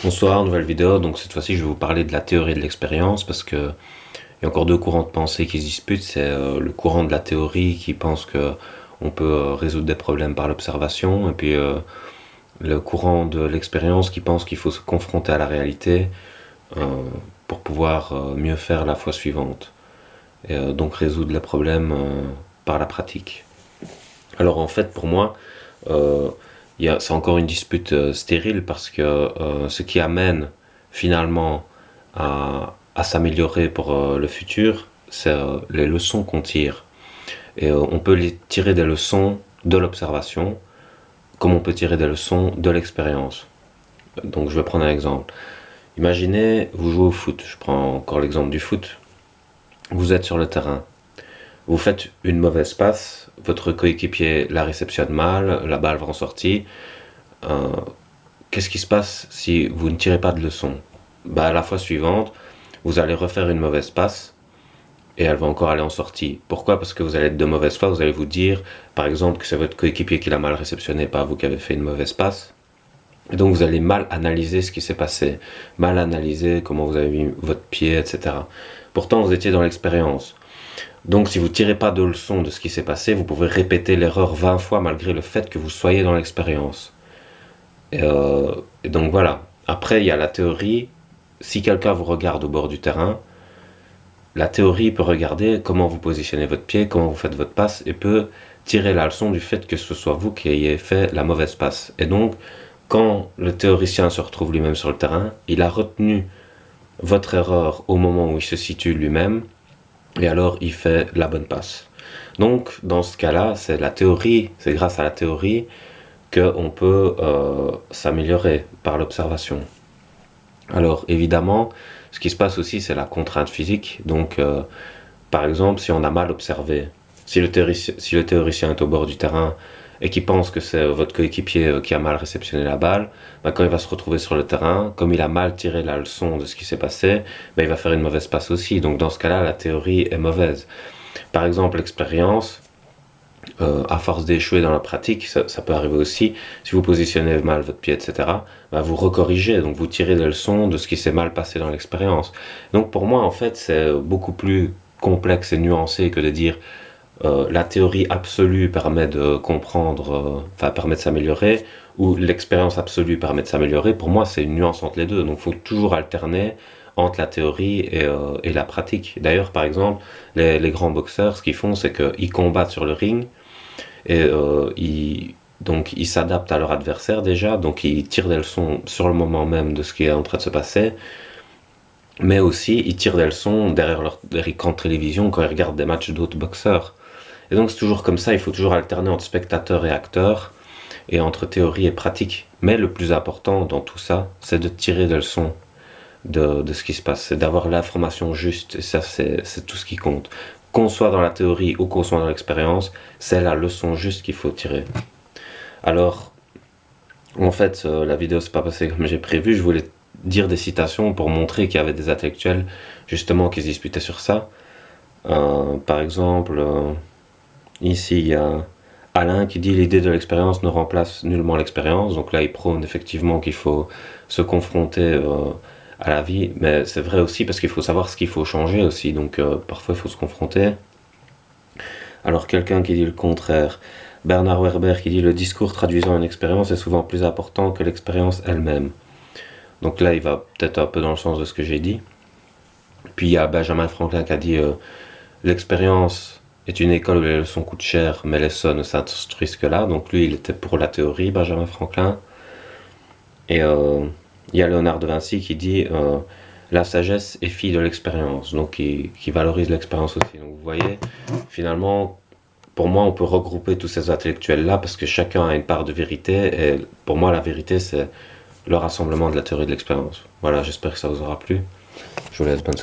Bonsoir, nouvelle vidéo. Donc cette fois-ci, je vais vous parler de la théorie de l'expérience parce que il y a encore deux courants de pensée qui se disputent. C'est le courant de la théorie qui pense que on peut résoudre des problèmes par l'observation, et puis le courant de l'expérience qui pense qu'il faut se confronter à la réalité euh, pour pouvoir mieux faire la fois suivante et donc résoudre les problèmes par la pratique. Alors en fait, pour moi, euh, c'est encore une dispute stérile parce que ce qui amène finalement à s'améliorer pour le futur, c'est les leçons qu'on tire. Et on peut les tirer des leçons de l'observation, comme on peut tirer des leçons de l'expérience. Donc je vais prendre un exemple. Imaginez, vous jouez au foot. Je prends encore l'exemple du foot. Vous êtes sur le terrain. Vous faites une mauvaise passe, votre coéquipier la réceptionne mal, la balle va en sortie. Euh, Qu'est-ce qui se passe si vous ne tirez pas de leçon? Bah, à la fois suivante, vous allez refaire une mauvaise passe et elle va encore aller en sortie. Pourquoi? Parce que vous allez être de mauvaise foi, vous allez vous dire, par exemple, que c'est votre coéquipier qui l'a mal réceptionné, pas vous qui avez fait une mauvaise passe. Et donc vous allez mal analyser ce qui s'est passé, mal analyser comment vous avez mis votre pied, etc. Pourtant, vous étiez dans l'expérience. Donc si vous ne tirez pas de leçon de ce qui s'est passé, vous pouvez répéter l'erreur 20 fois malgré le fait que vous soyez dans l'expérience. Et donc voilà. Après, il y a la théorie. Si quelqu'un vous regarde au bord du terrain, la théorie peut regarder comment vous positionnez votre pied, comment vous faites votre passe, et peut tirer la leçon du fait que ce soit vous qui ayez fait la mauvaise passe. Et donc, quand le théoricien se retrouve lui-même sur le terrain, il a retenu votre erreur au moment où il se situe lui-même, et alors il fait la bonne passe. Donc, dans ce cas-là, c'est la théorie, c'est grâce à la théorie qu'on peut s'améliorer par l'observation. Alors évidemment, ce qui se passe aussi, c'est la contrainte physique. Donc, par exemple, si on a mal observé, si le théoricien est au bord du terrain et qu'il pense que c'est votre coéquipier qui a mal réceptionné la balle, bah, quand il va se retrouver sur le terrain, comme il a mal tiré la leçon de ce qui s'est passé, bah, il va faire une mauvaise passe aussi. Donc dans ce cas-là, la théorie est mauvaise. Par exemple, l'expérience, à force d'échouer dans la pratique, ça peut arriver aussi, si vous positionnez mal votre pied, etc., bah vous recorrigez, donc vous tirez des leçons de ce qui s'est mal passé dans l'expérience. Donc pour moi, en fait, c'est beaucoup plus complexe et nuancé que de dire la théorie absolue permet de comprendre, enfin permet de s'améliorer, ou l'expérience absolue permet de s'améliorer. Pour moi, c'est une nuance entre les deux, donc il faut toujours alterner entre la théorie et la pratique. D'ailleurs, par exemple, les grands boxeurs, ce qu'ils font, c'est qu'ils combattent sur le ring, et donc ils s'adaptent à leur adversaire déjà, donc ils tirent des leçons sur le moment même de ce qui est en train de se passer, mais aussi ils tirent des leçons derrière leur écran de télévision quand ils regardent des matchs d'autres boxeurs. Et donc c'est toujours comme ça, il faut toujours alterner entre spectateur et acteur, et entre théorie et pratique. Mais le plus important dans tout ça, c'est de tirer des leçons de ce qui se passe, c'est d'avoir l'information juste, et ça c'est tout ce qui compte. Qu'on soit dans la théorie ou qu'on soit dans l'expérience, c'est la leçon juste qu'il faut tirer. Alors, en fait, la vidéo s'est pas passée comme j'ai prévu, je voulais dire des citations pour montrer qu'il y avait des intellectuels justement qui se disputaient sur ça. Par exemple, ici il y a Alain qui dit l'idée de l'expérience ne remplace nullement l'expérience, donc là il prône effectivement qu'il faut se confronter à la vie, mais c'est vrai aussi parce qu'il faut savoir ce qu'il faut changer aussi, donc parfois il faut se confronter. Alors quelqu'un qui dit le contraire, Bernard Werber qui dit le discours traduisant une expérience est souvent plus important que l'expérience elle-même. Donc là il va peut-être un peu dans le sens de ce que j'ai dit. Puis il y a Benjamin Franklin qui a dit l'expérience est une école où les leçons coûtent cher, mais les sons ne s'instruisent que là. Donc lui il était pour la théorie, Benjamin Franklin. Et il y a Léonard de Vinci qui dit la sagesse est fille de l'expérience, donc qui valorise l'expérience aussi. Donc vous voyez, finalement, pour moi, on peut regrouper tous ces intellectuels-là parce que chacun a une part de vérité, et pour moi, la vérité, c'est le rassemblement de la théorie de l'expérience. Voilà, j'espère que ça vous aura plu. Je vous laisse bonne soirée.